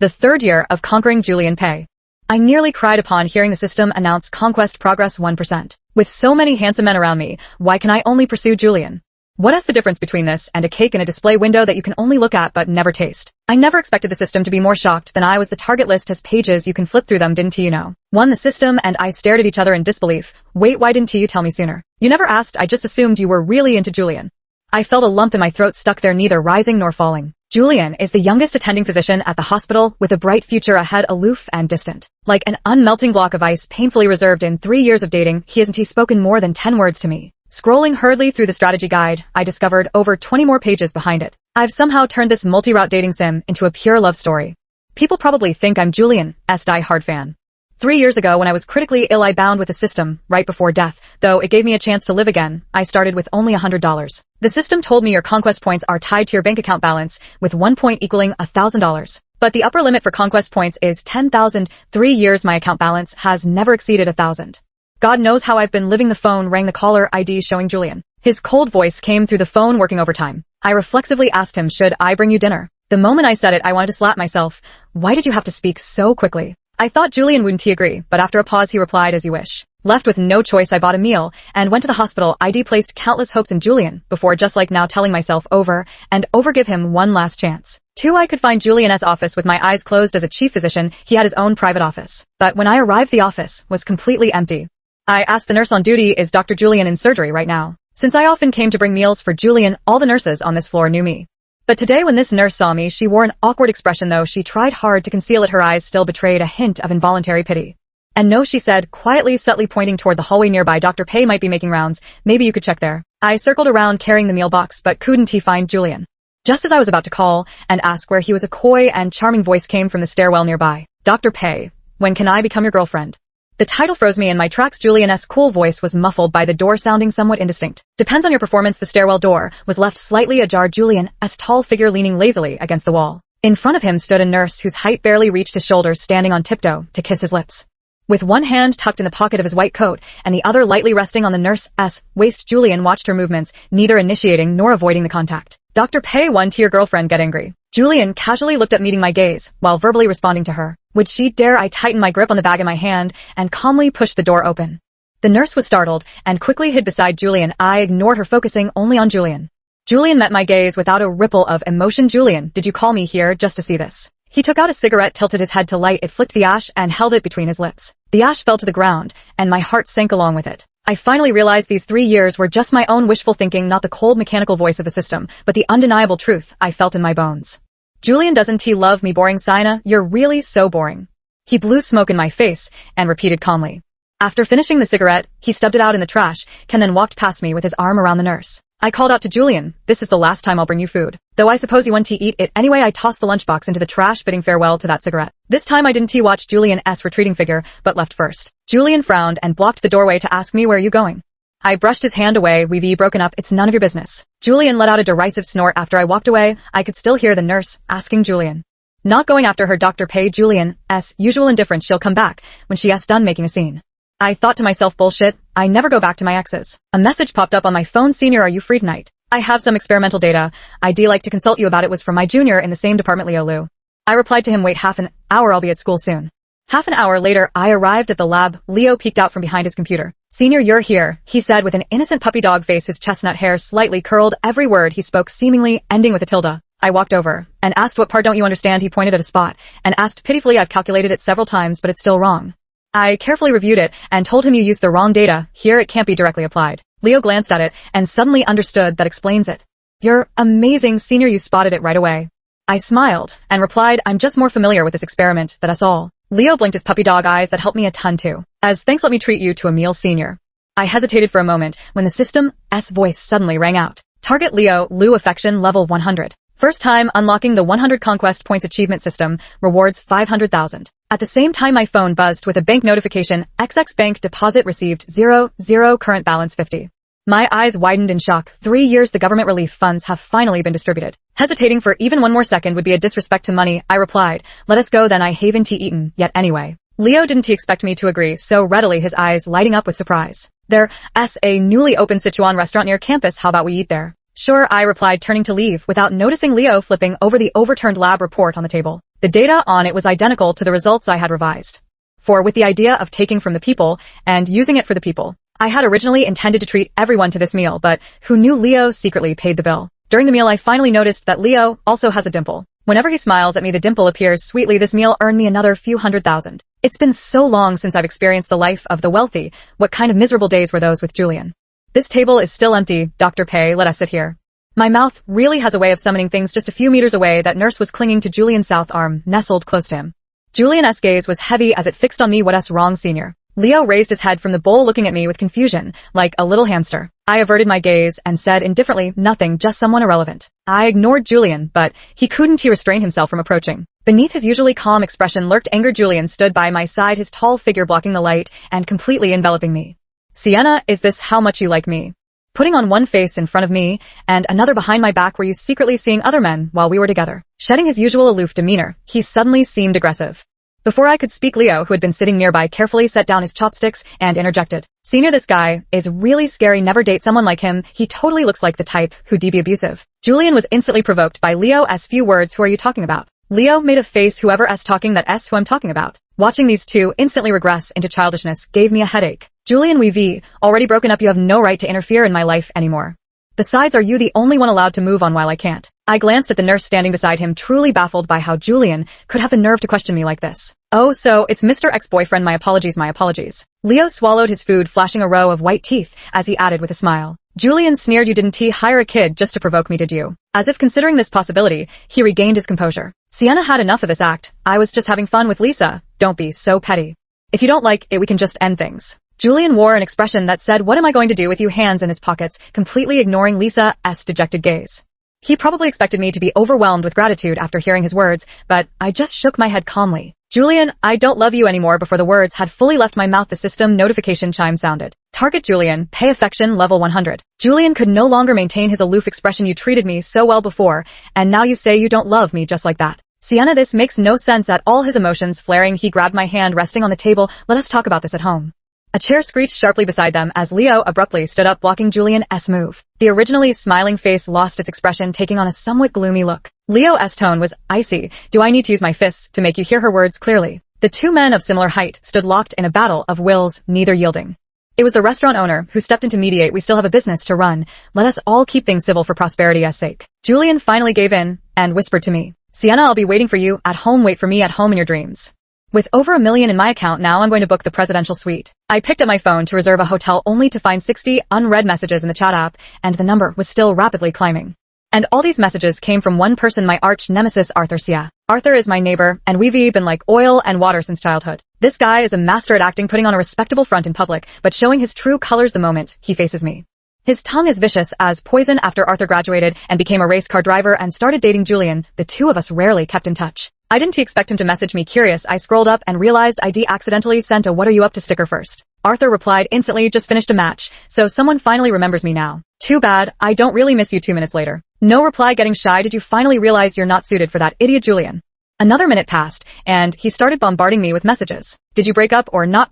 The third year of conquering Julian Pay. I nearly cried upon hearing the system announce conquest progress 1%. With so many handsome men around me, why can I only pursue Julian? What is the difference between this and a cake in a display window that you can only look at but never taste? I never expected the system to be more shocked than I was. The target list has pages you can flip through them, didn't you know? One, the system and I stared at each other in disbelief. Wait, why didn't you tell me sooner? You never asked, I just assumed you were really into Julian. I felt a lump in my throat stuck there, neither rising nor falling. Julian is the youngest attending physician at the hospital with a bright future ahead, aloof and distant. Like an unmelting block of ice, painfully reserved. In 3 years of dating, he hasn't spoken more than 10 words to me. Scrolling hurriedly through the strategy guide, I discovered over 20 more pages behind it. I've somehow turned this multi-route dating sim into a pure love story. People probably think I'm Julian's die-hard fan. 3 years ago, when I was critically ill, I bound with the system right before death. Though it gave me a chance to live again, I started with only $100. The system told me your conquest points are tied to your bank account balance, with 1 point equaling $1,000. But the upper limit for conquest points is 10,000. 3 years my account balance has never exceeded 1,000. God knows how I've been living. The phone rang, the caller ID showing Julian. His cold voice came through the phone, working overtime. I reflexively asked him, should I bring you dinner? The moment I said it, I wanted to slap myself. Why did you have to speak so quickly? I thought Julian wouldn't agree, but after a pause he replied, as you wish. Left with no choice, I bought a meal and went to the hospital. ID placed countless hopes in Julian before, just like now, telling myself over and over, give him one last chance. 2. I could find Julian's office with my eyes closed. As a chief physician, he had his own private office. But when I arrived, the office was completely empty. I asked the nurse on duty, is Dr. Julian in surgery right now? Since I often came to bring meals for Julian, all the nurses on this floor knew me. But today when this nurse saw me, she wore an awkward expression, though she tried hard to conceal it. Her eyes still betrayed a hint of involuntary pity. And no, she said, quietly, subtly pointing toward the hallway nearby, Dr. Pay might be making rounds. Maybe you could check there. I circled around carrying the meal box, but couldn't he find Julian? Just as I was about to call and ask where he was, a coy and charming voice came from the stairwell nearby. Dr. Pay, when can I become your girlfriend? The title froze me in my tracks. Julian's cool voice was muffled by the door, sounding somewhat indistinct. Depends on your performance. The stairwell door was left slightly ajar. Julian's tall figure leaning lazily against the wall. In front of him stood a nurse whose height barely reached his shoulders, standing on tiptoe to kiss his lips. With one hand tucked in the pocket of his white coat and the other lightly resting on the nurse's waist, Julian watched her movements, neither initiating nor avoiding the contact. Dr. Pay, when to your girlfriend get angry? Julian casually looked up, meeting my gaze, while verbally responding to her. Would she dare? I tightened my grip on the bag in my hand and calmly pushed the door open. The nurse was startled and quickly hid beside Julian. I ignored her, focusing only on Julian. Julian met my gaze without a ripple of emotion. Julian, did you call me here just to see this? He took out a cigarette, tilted his head to light it, flicked the ash, and held it between his lips. The ash fell to the ground, and my heart sank along with it. I finally realized these 3 years were just my own wishful thinking, not the cold mechanical voice of the system, but the undeniable truth I felt in my bones. Julian, doesn't he love me? Boring, Sina, you're really so boring. He blew smoke in my face and repeated calmly. After finishing the cigarette, he stubbed it out in the trash, and then walked past me with his arm around the nurse. I called out to Julian, this is the last time I'll bring you food. Though I suppose you want to eat it anyway. I tossed the lunchbox into the trash, bidding farewell to that cigarette. This time I didn't watch Julian's retreating figure, but left first. Julian frowned and blocked the doorway to ask me, where are you going? I brushed his hand away. We've broken up. It's none of your business. Julian let out a derisive snort. After I walked away, I could still hear the nurse asking Julian. Not going after her, Dr. Pay. Julian's usual indifference. She'll come back when she's done making a scene. I thought to myself, bullshit. I never go back to my exes. A message popped up on my phone. Senior, are you free tonight? I have some experimental data I'd like to consult you about. It was from my junior in the same department, Leo Liu. I replied to him, wait half an hour, I'll be at school soon. Half an hour later, I arrived at the lab. Leo peeked out from behind his computer. Senior, you're here, he said with an innocent puppy dog face, his chestnut hair slightly curled. Every word he spoke seemingly ending with a tilde. I walked over and asked, what part don't you understand? He pointed at a spot and asked pitifully, I've calculated it several times, but it's still wrong. I carefully reviewed it and told him, you used the wrong data. Here it can't be directly applied. Leo glanced at it and suddenly understood. That explains it. You're amazing, Senior, you spotted it right away. I smiled and replied, I'm just more familiar with this experiment than us all. Leo blinked his puppy dog eyes that helped me a ton too. As thanks, let me treat you to a meal, Senior. I hesitated for a moment when the system's voice suddenly rang out. Target Leo, Liu affection level 100. First time unlocking the 100 conquest points achievement system, rewards 500,000. At the same time my phone buzzed with a bank notification, XX bank deposit received 0, current balance 50. My eyes widened in shock. 3 years the government relief funds have finally been distributed. Hesitating for even one more second would be a disrespect to money, I replied, let us go then. I haven't eaten yet anyway. Leo didn't expect me to agree so readily, his eyes lighting up with surprise. There's a newly opened Sichuan restaurant near campus, how about we eat there? Sure, I replied, turning to leave without noticing Leo flipping over the overturned lab report on the table. The data on it was identical to the results I had revised. For with the idea of taking from the people and using it for the people, I had originally intended to treat everyone to this meal, but who knew Leo secretly paid the bill. During the meal, I finally noticed that Leo also has a dimple. Whenever he smiles at me, the dimple appears sweetly. This meal earned me another few $100,000. It's been so long since I've experienced the life of the wealthy. What kind of miserable days were those with Julian? This table is still empty, Dr. Pei, let us sit here. My mouth really has a way of summoning things. Just a few meters away, that nurse was clinging to Julian's south arm, nestled close to him. Julian's gaze was heavy as it fixed on me. What's wrong, senior? Leo raised his head from the bowl, looking at me with confusion, like a little hamster. I averted my gaze and said indifferently, nothing, just someone irrelevant. I ignored Julian, but he couldn't restrain himself from approaching. Beneath his usually calm expression lurked anger. Julian stood by my side, his tall figure blocking the light and completely enveloping me. Sienna, is this how much you like me? Putting on one face in front of me and another behind my back, were you secretly seeing other men while we were together? Shedding his usual aloof demeanor, he suddenly seemed aggressive. Before I could speak, Leo, who had been sitting nearby, carefully set down his chopsticks and interjected. Senior, this guy is really scary. Never date someone like him. He totally looks like the type who'd be abusive. Julian was instantly provoked by Leo's few words. Who are you talking about? Leo made a face. Whoever's talking, that's who I'm talking about. Watching these two instantly regress into childishness gave me a headache. Julian, we've already broken up. You have no right to interfere in my life anymore. Besides, are you the only one allowed to move on while I can't? I glanced at the nurse standing beside him, truly baffled by how Julian could have the nerve to question me like this. Oh, so it's Mr. Ex-boyfriend. My apologies, my apologies. Leo swallowed his food, flashing a row of white teeth as he added with a smile. Julian sneered. You didn't hire a kid just to provoke me, did you? As if considering this possibility, he regained his composure. Sienna had enough of this act. I was just having fun with Lisa. Don't be so petty. If you don't like it, we can just end things. Julian wore an expression that said, what am I going to do with you? Hands in his pockets, completely ignoring Lisa's dejected gaze. He probably expected me to be overwhelmed with gratitude after hearing his words, but I just shook my head calmly. Julian, I don't love you anymore. Before the words had fully left my mouth, the system notification chime sounded. Target Julian, pay affection level 100. Julian could no longer maintain his aloof expression. You treated me so well before, and now you say you don't love me just like that. Sienna, this makes no sense at all. His emotions flaring, he grabbed my hand resting on the table. Let us talk about this at home. A chair screeched sharply beside them as Leo abruptly stood up, blocking Julian's move. The originally smiling face lost its expression, taking on a somewhat gloomy look. Leo's tone was icy. Do I need to use my fists to make you hear her words clearly? The two men of similar height stood locked in a battle of wills, neither yielding. It was the restaurant owner who stepped in to mediate. We still have a business to run. Let us all keep things civil for prosperity's sake. Julian finally gave in and whispered to me. Sienna, I'll be waiting for you at home. Wait for me at home in your dreams. With over $1 million in my account now, I'm going to book the presidential suite. I picked up my phone to reserve a hotel only to find 60 unread messages in the chat app, and the number was still rapidly climbing. And all these messages came from one person, my arch nemesis, Arthur Sia. Arthur is my neighbor, and we've been like oil and water since childhood. This guy is a master at acting, putting on a respectable front in public, but showing his true colors the moment he faces me. His tongue is vicious as poison. After Arthur graduated and became a race car driver and started dating Julian, the two of us rarely kept in touch. I didn't expect him to message me. Curious, I scrolled up and realized I'd accidentally sent a "what are you up to" sticker first. Arthur replied instantly, just finished a match, so someone finally remembers me now. Too bad, I don't really miss you. 2 minutes later. No reply, getting shy. Did you finally realize you're not suited for that idiot Julian? Another minute passed, and he started bombarding me with messages. Did you break up or not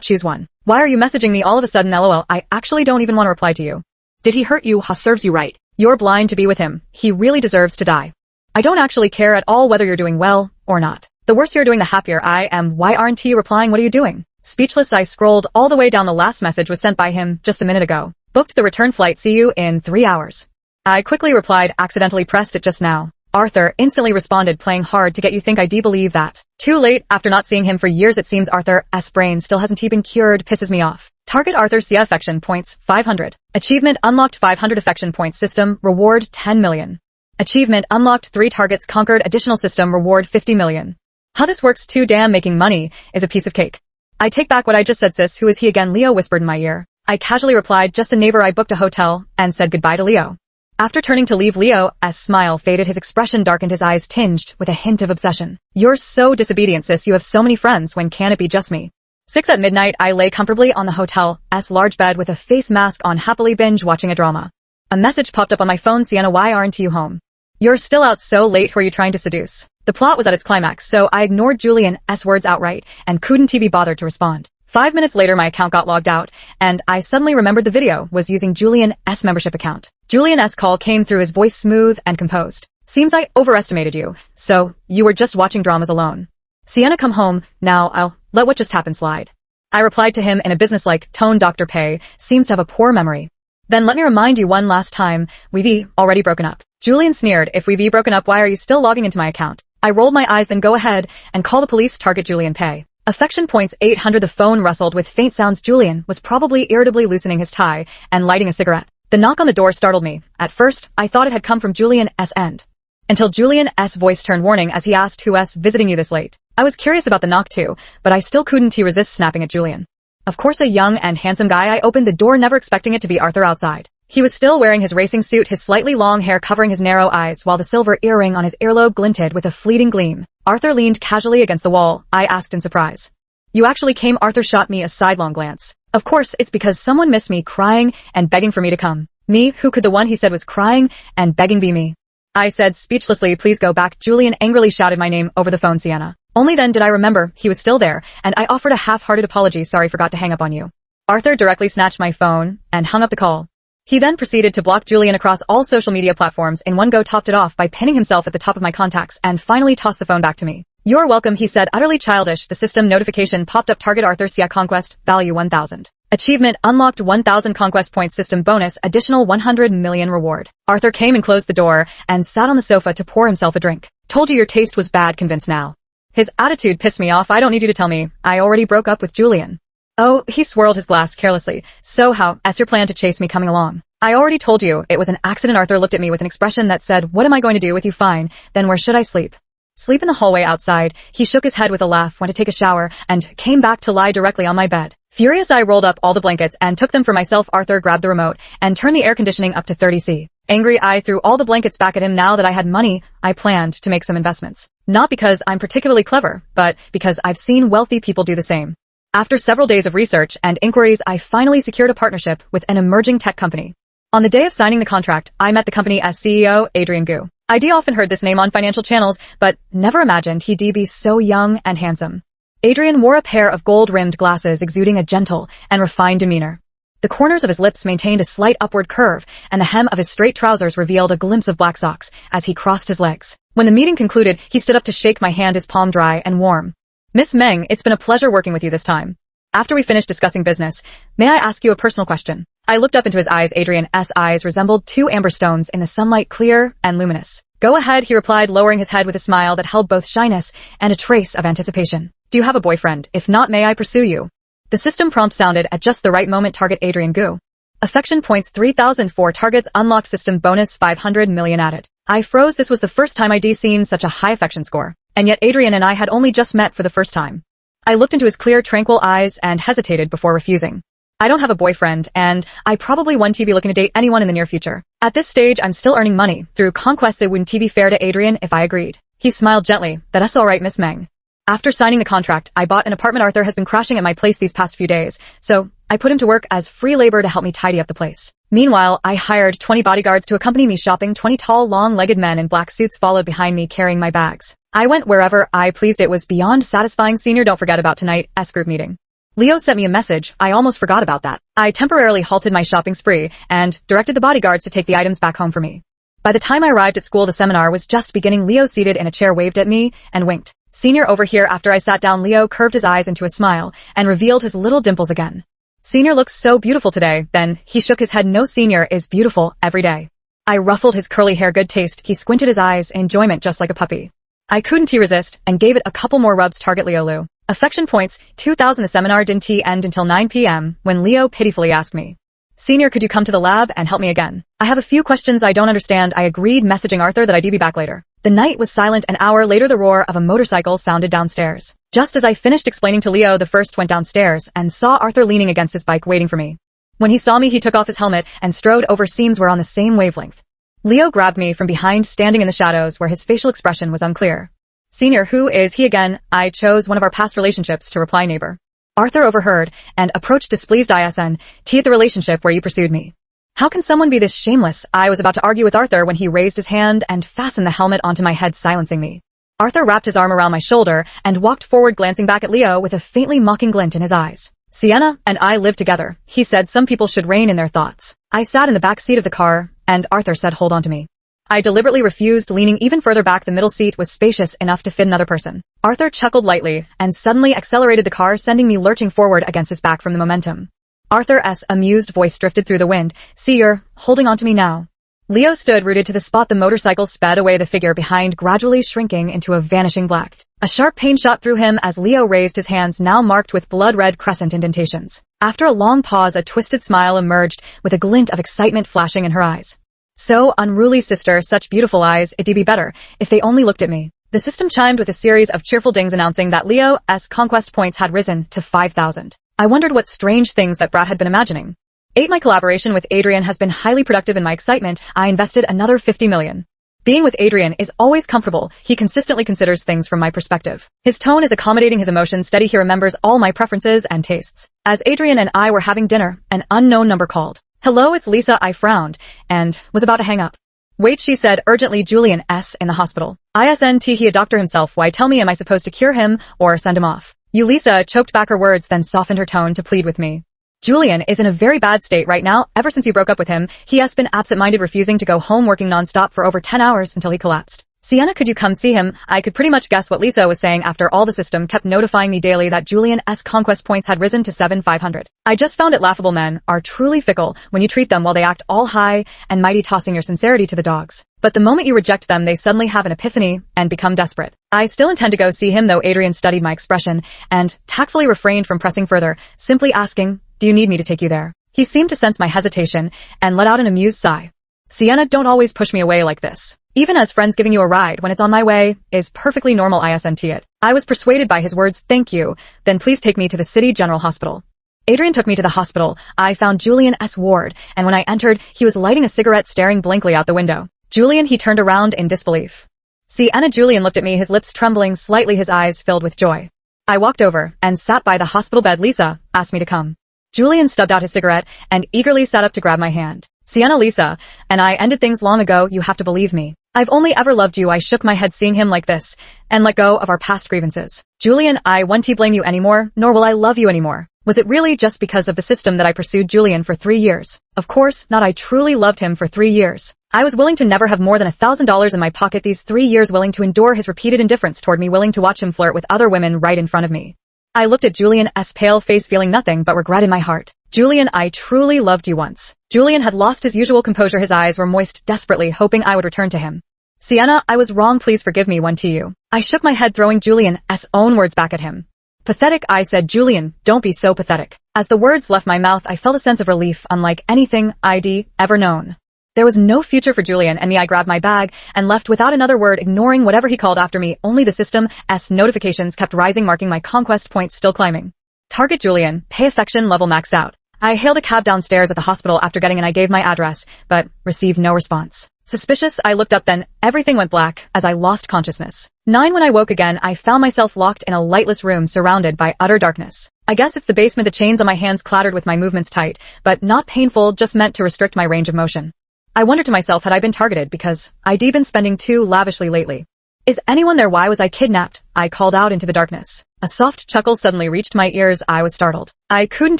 choose one? Why are you messaging me all of a sudden? LOL, I actually don't even want to reply to you. Did he hurt you? Ha, serves you right. You're blind to be with him. He really deserves to die. I don't actually care at all whether you're doing well or not. The worse you're doing, the happier I am. Why aren't you replying? What are you doing? Speechless, I scrolled all the way down. The last message was sent by him just a minute ago. Booked the return flight. See you in 3 hours. I quickly replied, accidentally pressed it just now. Arthur instantly responded, playing hard to get you. Think I do believe that. Too late. After not seeing him for years, it seems Arthur's brain still hasn't been cured. Pisses me off. Target Arthur Sia, affection points 500. Achievement unlocked 500 affection points. System reward 10 million. Achievement unlocked 3 targets conquered. Additional system reward 50 million. How this works too damn. Making money is a piece of cake. I take back what I just said. Sis, who is he again? Leo whispered in my ear. I casually replied, just a neighbor. I booked a hotel and said goodbye to Leo. After turning to leave, Leo's smile faded, his expression darkened, his eyes tinged with a hint of obsession. You're so disobedient, sis. You have so many friends. When can it be just me? 6 at midnight, I lay comfortably on the hotel's large bed with a face mask on, happily binge watching a drama. A message popped up on my phone. Sienna, why aren't you home? You're still out so late. Who are you trying to seduce? The plot was at its climax, so I ignored Julian's words outright and couldn't be bothered to respond. 5 minutes later, my account got logged out, and I suddenly remembered the video was using Julian's membership account. Julian's call came through, his voice smooth and composed. Seems I overestimated you. So, you were just watching dramas alone. Sienna, come home. Now I'll let what just happened slide. I replied to him in a businesslike tone. Dr. Pei seems to have a poor memory. Then let me remind you one last time, we've already broken up. Julian sneered, if we've broken up, why are you still logging into my account? I rolled my eyes, then go ahead and call the police. Target Julian Pei. Affection points 800. The phone rustled with faint sounds. Julian was probably irritably loosening his tie and lighting a cigarette. The knock on the door startled me. At first, I thought it had come from Julian S. end. Until Julian S. voice turned warning as he asked, who s visiting you this late? I was curious about the knock too, but I still couldn't resist snapping at Julian. Of course, a young and handsome guy. I opened the door, never expecting it to be Arthur outside. He was still wearing his racing suit, his slightly long hair covering his narrow eyes, while the silver earring on his earlobe glinted with a fleeting gleam. Arthur leaned casually against the wall. I asked in surprise. You actually came? Arthur shot me a sidelong glance. Of course, it's because someone missed me, crying and begging for me to come. Me? Who could the one he said was crying and begging be me? I said speechlessly, please go back. Julian angrily shouted my name over the phone. Sienna. Only then did I remember he was still there, and I offered a half-hearted apology. Sorry, forgot to hang up on you. Arthur directly snatched my phone and hung up the call. He then proceeded to block Julian across all social media platforms in one go, topped it off by pinning himself at the top of my contacts, and finally tossed the phone back to me. You're welcome, he said, utterly childish. The system notification popped up. Target Arthur Sia conquest, value 1,000. Achievement unlocked, 1,000 conquest points. System bonus, additional 100 million reward. Arthur came and closed the door and sat on the sofa to pour himself a drink. Told you your taste was bad, convinced now. His attitude pissed me off. I don't need you to tell me. I already broke up with Julian. Oh, he swirled his glass carelessly. So how's your plan to chase me coming along? I already told you, it was an accident. Arthur looked at me with an expression that said, what am I going to do with you? Fine, then where should I sleep? Sleep in the hallway outside. He shook his head with a laugh, went to take a shower, and came back to lie directly on my bed. Furious, I rolled up all the blankets and took them for myself. Arthur grabbed the remote and turned the air conditioning up to 30°C. Angry, I threw all the blankets back at him. Now that I had money, I planned to make some investments. Not because I'm particularly clever, but because I've seen wealthy people do the same. After several days of research and inquiries, I finally secured a partnership with an emerging tech company. On the day of signing the contract, I met the company's CEO, Adrian Gu. I'd often heard this name on financial channels, but never imagined he'd be so young and handsome. Adrian wore a pair of gold-rimmed glasses exuding a gentle and refined demeanor. The corners of his lips maintained a slight upward curve, and the hem of his straight trousers revealed a glimpse of black socks as he crossed his legs. When the meeting concluded, he stood up to shake my hand, his palm dry and warm. Miss Meng, it's been a pleasure working with you this time. After we finished discussing business, may I ask you a personal question? I looked up into his eyes. Adrian's eyes resembled two amber stones in the sunlight, clear and luminous. Go ahead, he replied, lowering his head with a smile that held both shyness and a trace of anticipation. Do you have a boyfriend? If not, may I pursue you? The system prompt sounded at just the right moment. Target Adrian Gu. Affection points 3,004. Targets unlocked. System bonus 500 million added. I froze. This was the first time I'd seen such a high affection score. And yet Adrian and I had only just met for the first time. I looked into his clear, tranquil eyes and hesitated before refusing. I don't have a boyfriend, and I probably won't be looking to date anyone in the near future. At this stage, I'm still earning money through conquests. It wouldn't be fair to Adrian if I agreed. He smiled gently. That's all right, Miss Meng. After signing the contract, I bought an apartment. Arthur has been crashing at my place these past few days, so I put him to work as free labor to help me tidy up the place. Meanwhile, I hired 20 bodyguards to accompany me shopping. 20 tall, long-legged men in black suits followed behind me carrying my bags. I went wherever I pleased. It was beyond satisfying. Senior, don't forget about tonight's group meeting. Leo sent me a message. I almost forgot about that. I temporarily halted my shopping spree and directed the bodyguards to take the items back home for me. By the time I arrived at school, the seminar was just beginning. Leo, seated in a chair, waved at me and winked. Senior, over here. After I sat down, Leo curved his eyes into a smile and revealed his little dimples again. Senior looks so beautiful today. Then he shook his head. No, Senior is beautiful every day. I ruffled his curly hair. Good taste. He squinted his eyes in enjoyment just like a puppy. I couldn't resist and gave it a couple more rubs. Target Leo Lu. Affection points 2,000. The seminar didn't end until 9 p.m. when Leo pitifully asked me, Senior, could you come to the lab and help me again? I have a few questions I don't understand. I agreed, messaging Arthur that I'd be back later. The night was silent. An hour later, the roar of a motorcycle sounded downstairs. Just as I finished explaining to Leo, the first went downstairs and saw Arthur leaning against his bike waiting for me. When he saw me, he took off his helmet and strode over. Seems we're on the same wavelength. Leo grabbed me from behind, standing in the shadows where his facial expression was unclear. Senior, who is he again? I chose one of our past relationships to reply, neighbor. Arthur overheard and approached, displeased. At the relationship where you pursued me. How can someone be this shameless? I was about to argue with Arthur when he raised his hand and fastened the helmet onto my head, silencing me. Arthur wrapped his arm around my shoulder and walked forward, glancing back at Leo with a faintly mocking glint in his eyes. Sienna and I live together. He said some people should rein in their thoughts. I sat in the back seat of the car, and Arthur said, hold on to me. I deliberately refused, leaning even further back. The middle seat was spacious enough to fit another person. Arthur chuckled lightly and suddenly accelerated the car, sending me lurching forward against his back from the momentum. Arthur's amused voice drifted through the wind. See, you're holding on to me now. Leo stood rooted to the spot. The motorcycle sped away, the figure behind gradually shrinking into a vanishing black. A sharp pain shot through him as Leo raised his hands, now marked with blood-red crescent indentations. After a long pause, a twisted smile emerged, with a glint of excitement flashing in her eyes. So unruly, sister, such beautiful eyes, it'd be better if they only looked at me. The system chimed with a series of cheerful dings announcing that Leo's conquest points had risen to 5,000. I wondered what strange things that brat had been imagining. 8. My collaboration with Adrian has been highly productive. In my excitement, I invested another 50 million. Being with Adrian is always comfortable. He consistently considers things from my perspective. His tone is accommodating, his emotions steady. He remembers all my preferences and tastes. As Adrian and I were having dinner, an unknown number called. Hello, it's Lisa. I frowned and was about to hang up. Wait, she said urgently. Julian S. in the hospital. ISNT, he a doctor himself. Why, tell me, am I supposed to cure him or send him off? You, Lisa choked back her words, then softened her tone to plead with me. Julian is in a very bad state right now. Ever since you broke up with him, he has been absent-minded, refusing to go home, working non-stop for over 10 hours until he collapsed. Sienna, could you come see him? I could pretty much guess what Lisa was saying after all. The system kept notifying me daily that Julian's conquest points had risen to 7,500. I just found it laughable. Men are truly fickle when you treat them while they act all high and mighty, tossing your sincerity to the dogs. But the moment you reject them, they suddenly have an epiphany and become desperate. I still intend to go see him, though. Adrian studied my expression and tactfully refrained from pressing further, simply asking, do you need me to take you there? He seemed to sense my hesitation and let out an amused sigh. Sienna, don't always push me away like this. Even as friends, giving you a ride when it's on my way is perfectly normal. ISNT it. I was persuaded by his words. Thank you. Then please take me to the City General Hospital. Adrian took me to the hospital. I found Julian's ward, and when I entered, he was lighting a cigarette, staring blankly out the window. Julian, he turned around in disbelief. Sienna. Julian looked at me, his lips trembling slightly, his eyes filled with joy. I walked over and sat by the hospital bed. Lisa asked me to come. Julian stubbed out his cigarette and eagerly sat up to grab my hand. Sienna, Lisa and I ended things long ago. You have to believe me. I've only ever loved you. I shook my head seeing him like this and let go of our past grievances. Julian, I won't blame you anymore, nor will I love you anymore. Was it really just because of the system that I pursued Julian for 3 years? Of course not. I truly loved him for 3 years. I was willing to never have more than $1,000 in my pocket these 3 years, willing to endure his repeated indifference toward me, willing to watch him flirt with other women right in front of me. I looked at Julian's pale face, feeling nothing but regret in my heart. Julian, I truly loved you once. Julian had lost his usual composure. His eyes were moist, desperately hoping I would return to him. Sienna, I was wrong. Please forgive me. One to you. I shook my head, throwing Julian's own words back at him. Pathetic, I said. Julian, don't be so pathetic. As the words left my mouth, I felt a sense of relief unlike anything I'd ever known. There was no future for Julian and me. I grabbed my bag and left without another word, ignoring whatever he called after me. Only the system's notifications kept rising, marking my conquest points still climbing. Target Julian, pay affection level maxed out. I hailed a cab downstairs at the hospital after getting in. I gave my address, but received no response. Suspicious, I looked up, then everything went black as I lost consciousness. 9. When I woke again, I found myself locked in a lightless room surrounded by utter darkness. I guess it's the basement. The chains on my hands clattered with my movements tight, but not painful, just meant to restrict my range of motion. I wondered to myself, had I been targeted because I'd been spending too lavishly lately? Is anyone there? Why was I kidnapped? I called out into the darkness. A soft chuckle suddenly reached my ears. I was startled. I couldn't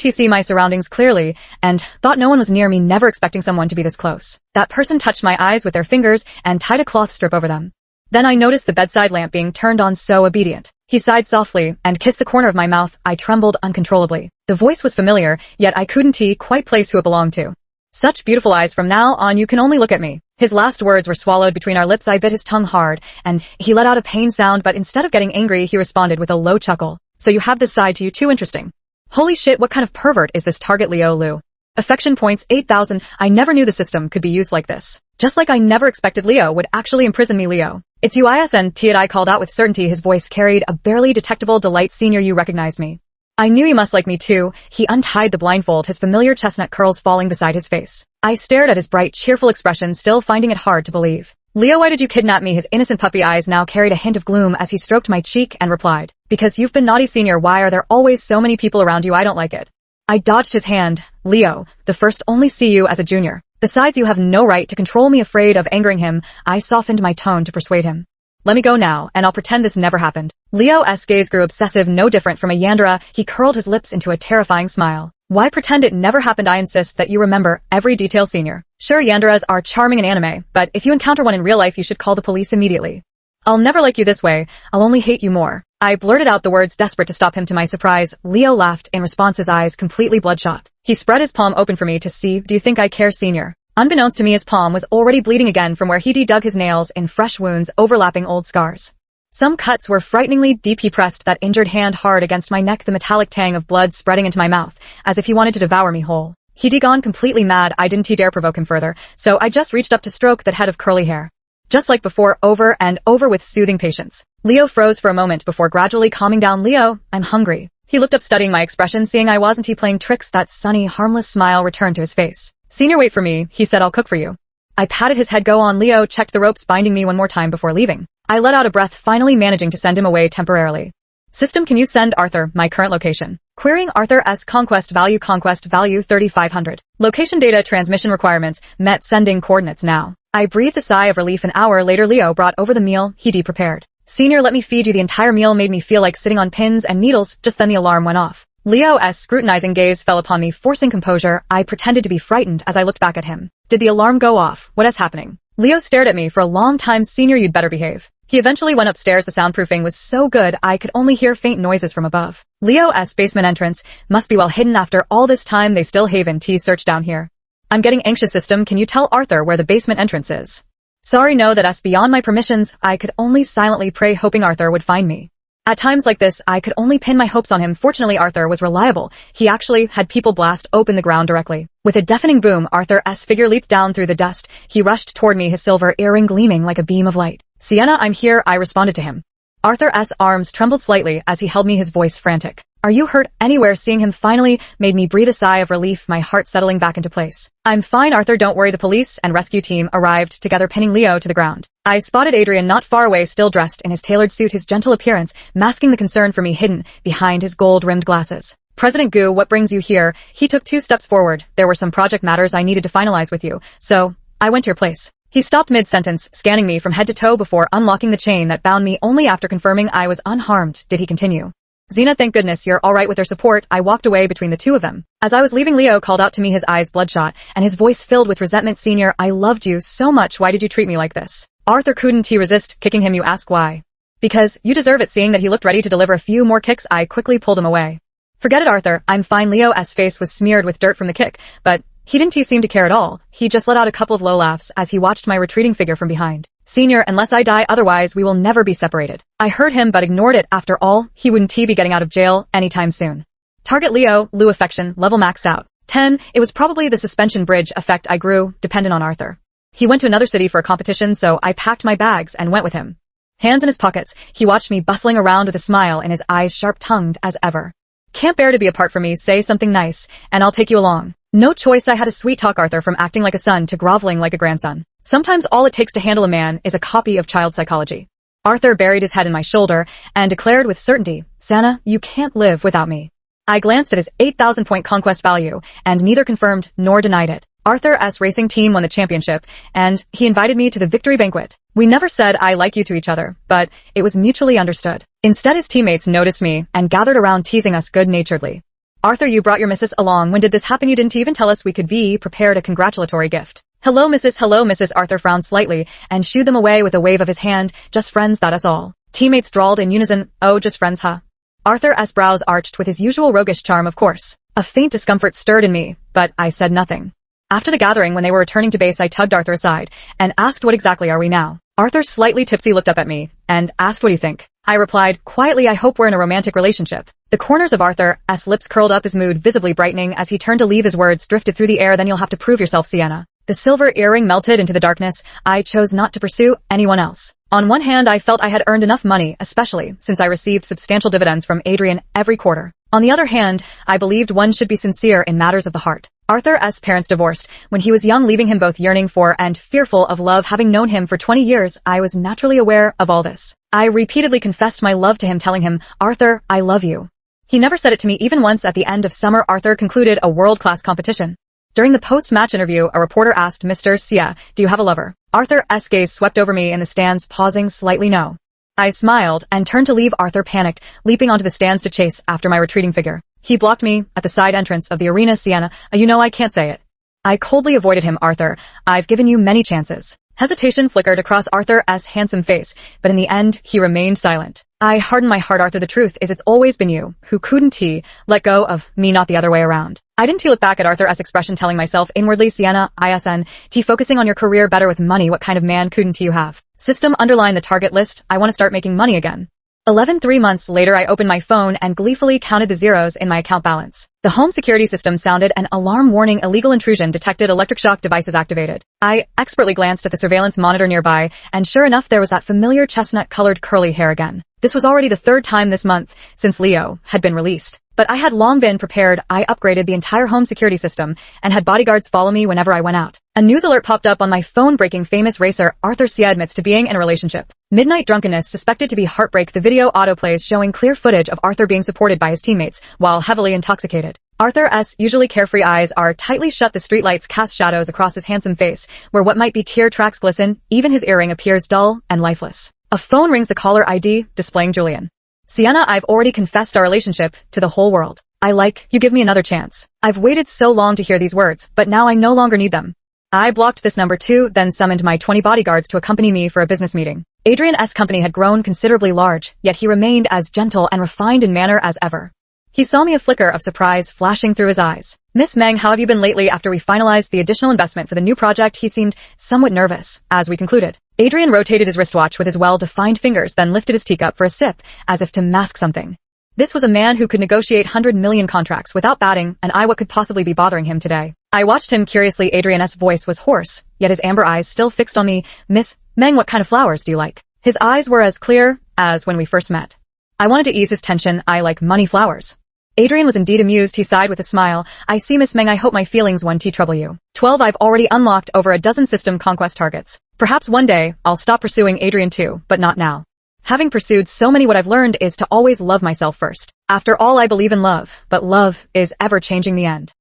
see my surroundings clearly and thought no one was near me, never expecting someone to be this close. That person touched my eyes with their fingers and tied a cloth strip over them. Then I noticed the bedside lamp being turned on. So obedient. He sighed softly and kissed the corner of my mouth. I trembled uncontrollably. The voice was familiar, yet I couldn't quite place who it belonged to. Such beautiful eyes. From now on you can only look at me. His last words were swallowed between our lips. I bit his tongue hard, and he let out a pained sound, but instead of getting angry, he responded with a low chuckle. So you have this side to you too? Interesting. Holy shit, what kind of pervert is this target? Leo Lu. Affection points 8,000. I never knew the system could be used like this. Just like I never expected Leo would actually imprison me. Leo. It's you, ISNT it, I called out with certainty. His voice carried a barely detectable delight. Senior, you recognized me. I knew you must like me too. He untied the blindfold, his familiar chestnut curls falling beside his face. I stared at his bright, cheerful expression, still finding it hard to believe. Leo, why did you kidnap me? His innocent puppy eyes now carried a hint of gloom as he stroked my cheek and replied, because you've been naughty. Senior, why are there always so many people around you? I don't like it. I dodged his hand. Leo, the first only see you as a junior. Besides, you have no right to control me. Afraid of angering him, I softened my tone to persuade him. Let me go now, and I'll pretend this never happened. Leo's gaze grew obsessive, no different from a Yandera. He curled his lips into a terrifying smile. Why pretend it never happened? I insist that you remember every detail, senior. Sure, yanderas are charming in anime, but if you encounter one in real life, you should call the police immediately. I'll never like you this way. I'll only hate you more. I blurted out the words, desperate to stop him. To my surprise, Leo laughed in response, his eyes completely bloodshot. He spread his palm open for me to see. Do you think I care, senior? Unbeknownst to me, his palm was already bleeding again from where he dug his nails in fresh wounds overlapping old scars. Some cuts were frighteningly deep. He pressed that injured hand hard against my neck, the metallic tang of blood spreading into my mouth, as if he wanted to devour me whole. He'd gone completely mad. I didn't dare provoke him further, so I just reached up to stroke that head of curly hair. Just like before, over and over with soothing patience. Leo froze for a moment before gradually calming down. Leo, I'm hungry. He looked up, studying my expression. Seeing I wasn't playing tricks, that sunny, harmless smile returned to his face. Senior, wait for me, he said. I'll cook for you. I patted his head. Go on. Leo checked the ropes binding me one more time before leaving. I let out a breath, finally managing to send him away temporarily. System, can you send Arthur my current location? Querying Arthur S. Conquest value 3500. Location data transmission requirements met. Sending coordinates now. I breathed a sigh of relief. An hour later, Leo brought over the meal he'd prepared. Senior, let me feed you. The entire meal made me feel like sitting on pins and needles. Just then the alarm went off. Leo's scrutinizing gaze fell upon me, forcing composure. I pretended to be frightened as I looked back at him. Did the alarm go off? What is happening? Leo stared at me for a long time. Senior, you'd better behave. He eventually went upstairs. The soundproofing was so good I could only hear faint noises from above. Leo's basement entrance must be well hidden. After all this time, they still haven't searched down here. I'm getting anxious. System, can you tell Arthur where the basement entrance is? Sorry, no, that's beyond my permissions. I could only silently pray, hoping Arthur would find me. At times like this, I could only pin my hopes on him. Fortunately, Arthur was reliable. He actually had people blast open the ground directly. With a deafening boom, Arthur's figure leaped down through the dust. He rushed toward me, his silver earring gleaming like a beam of light. Sienna, I'm here, I responded to him. Arthur's arms trembled slightly as he held me, his voice frantic. Are you hurt anywhere? Seeing him finally made me breathe a sigh of relief, my heart settling back into place. I'm fine, Arthur, don't worry. The police and rescue team arrived together, pinning Leo to the ground. I spotted Adrian not far away, still dressed in his tailored suit, his gentle appearance masking the concern for me hidden behind his gold-rimmed glasses. President Gu, what brings you here? He took 2 steps forward. There were some project matters I needed to finalize with you, so I went to your place. He stopped mid-sentence, scanning me from head to toe before unlocking the chain that bound me. Only after confirming I was unharmed did he continue. Xena, thank goodness you're alright. With their support, I walked away between the two of them. As I was leaving, Leo called out to me, his eyes bloodshot, and his voice filled with resentment. Senior, I loved you so much. Why did you treat me like this? Arthur couldn't resist kicking him. You ask why? Because you deserve it. Seeing that he looked ready to deliver a few more kicks, I quickly pulled him away. Forget it, Arthur. I'm fine. Leo's face was smeared with dirt from the kick, but he didn't seem to care at all. He just let out a couple of low laughs as he watched my retreating figure from behind. Senior, unless I die, otherwise we will never be separated. I heard him but ignored it. After all, he wouldn't be getting out of jail anytime soon. Target Leo, Lou affection, level maxed out. 10. It was probably the suspension bridge effect. I grew dependent on Arthur. He went to another city for a competition, so I packed my bags and went with him. Hands in his pockets, he watched me bustling around with a smile in his eyes, sharp-tongued as ever. Can't bear to be apart from me. Say something nice, and I'll take you along. No choice. I had to sweet talk Arthur from acting like a son to groveling like a grandson. Sometimes all it takes to handle a man is a copy of child psychology. Arthur buried his head in my shoulder and declared with certainty, Sana, you can't live without me. I glanced at his 8,000-point conquest value, and neither confirmed nor denied it. Arthur's racing team won the championship, and he invited me to the victory banquet. We never said I like you to each other, but it was mutually understood. Instead, his teammates noticed me and gathered around, teasing us good-naturedly. Arthur, you brought your missus along. When did this happen? You didn't even tell us we could be prepared a congratulatory gift. Hello, Mrs. Hello, Mrs. Arthur frowned slightly and shooed them away with a wave of his hand. Just friends, that us all. Teammates drawled in unison. Oh, just friends, huh? Arthur's brows arched with his usual roguish charm, of course. A faint discomfort stirred in me, but I said nothing. After the gathering, when they were returning to base, I tugged Arthur aside and asked, what exactly are we now? Arthur, slightly tipsy, looked up at me and asked, what do you think? I replied, quietly, I hope we're in a romantic relationship. The corners of Arthur's lips curled up, his mood visibly brightening as he turned to leave. His words drifted through the air. Then you'll have to prove yourself, Sienna. The silver earring melted into the darkness. I chose not to pursue anyone else. On one hand, I felt I had earned enough money, especially since I received substantial dividends from Adrian every quarter. On the other hand, I believed one should be sincere in matters of the heart. Arthur's parents divorced when he was young, leaving him both yearning for and fearful of love. Having known him for 20 years, I was naturally aware of all this. I repeatedly confessed my love to him, telling him, Arthur, I love you. He never said it to me. Even once at the end of summer, Arthur concluded a world-class competition. During the post-match interview, a reporter asked, Mr. Sia, do you have a lover? Arthur's gaze swept over me in the stands, pausing slightly. No. I smiled and turned to leave. Arthur panicked, leaping onto the stands to chase after my retreating figure. He blocked me at the side entrance of the arena. Sienna, you know I can't say it. I coldly avoided him. Arthur, I've given you many chances. Hesitation flickered across Arthur's handsome face, but in the end, he remained silent. I hardened my heart. Arthur, the truth is it's always been you who couldn't let go of me, not the other way around. I didn't look back at Arthur's expression, telling myself inwardly, Sienna, focusing on your career better with money. What kind of man couldn't you have? System, underline the target list. I want to start making money again. 3 months later, I opened my phone and gleefully counted the zeros in my account balance. The home security system sounded an alarm warning. Illegal intrusion detected. Electric shock devices activated. I expertly glanced at the surveillance monitor nearby, and sure enough, there was that familiar chestnut-colored curly hair again. This was already the third time this month since Leo had been released. But I had long been prepared. I upgraded the entire home security system and had bodyguards follow me whenever I went out. A news alert popped up on my phone. Breaking: famous racer Arthur Sia admits to being in a relationship. Midnight drunkenness suspected to be heartbreak. The video autoplays showing clear footage of Arthur being supported by his teammates while heavily intoxicated. Arthur's usually carefree eyes are tightly shut. The streetlights cast shadows across his handsome face, where what might be tear tracks glisten. Even his earring appears dull and lifeless. A phone rings. The caller ID displaying Julian. Sienna, I've already confessed our relationship to the whole world. You give me another chance. I've waited so long to hear these words, but now I no longer need them. I blocked this number too, then summoned my 20 bodyguards to accompany me for a business meeting. Adrian's company had grown considerably large, yet he remained as gentle and refined in manner as ever. He saw me, a flicker of surprise flashing through his eyes. Miss Meng, how have you been lately? After we finalized the additional investment for the new project, he seemed somewhat nervous as we concluded. Adrian rotated his wristwatch with his well-defined fingers, then lifted his teacup for a sip, as if to mask something. This was a man who could negotiate 100 million contracts without batting, and what could possibly be bothering him today? I watched him curiously. Adrian's voice was hoarse, yet his amber eyes still fixed on me. Miss Meng, what kind of flowers do you like? His eyes were as clear as when we first met. I wanted to ease his tension. I like money flowers. Adrian was indeed amused. He sighed with a smile. I see, Miss Meng, I hope my feelings won't trouble you. 12. I've already unlocked over a dozen system conquest targets. Perhaps one day, I'll stop pursuing Adrian too, but not now. Having pursued so many, what I've learned is to always love myself first. After all, I believe in love, but love is ever changing the end.